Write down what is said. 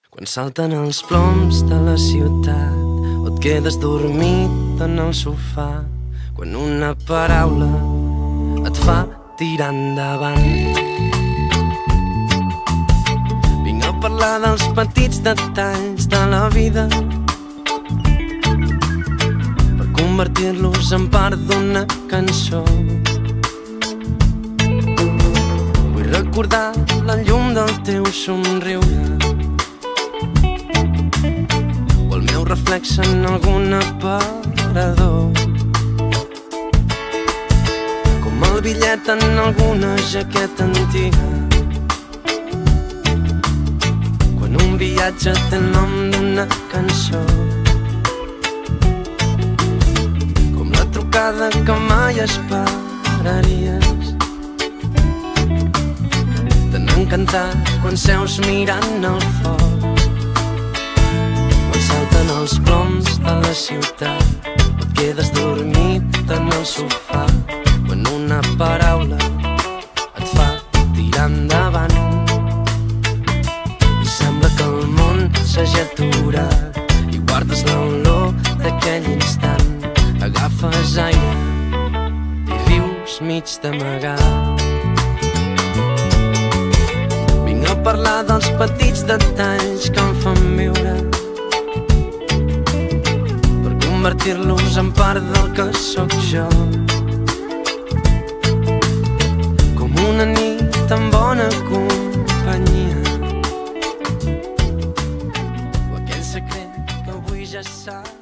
Quan salten els ploms de la ciutat o et quedes dormit en el sofà, quan una paraula et fa tirar endavant. Vinc a parlar dels petits detalls de la vida per convertir-los en part d'una cançó. Vull recordar la llum del teu somriure o el meu reflex en algun aparador, com el bitllet en alguna jaqueta antiga, quan un viatge té el nom d'una cançó, com la trucada que mai esperaries, t'han encantat quan seus mirant el foc, quan salten els ploms de la ciutat, et quedes dormit en el sofà, quan una paraula et fa tirar endavant i sembla que el món s'hagi aturat i guardes l'olor d'aquell instant. Agafes aire i rius mig d'amagat. Vinc a parlar dels petits detalls que em fan viure per convertir-los en part del que sóc jo, com una nit en bona companyia o aquell secret que avui ja saps.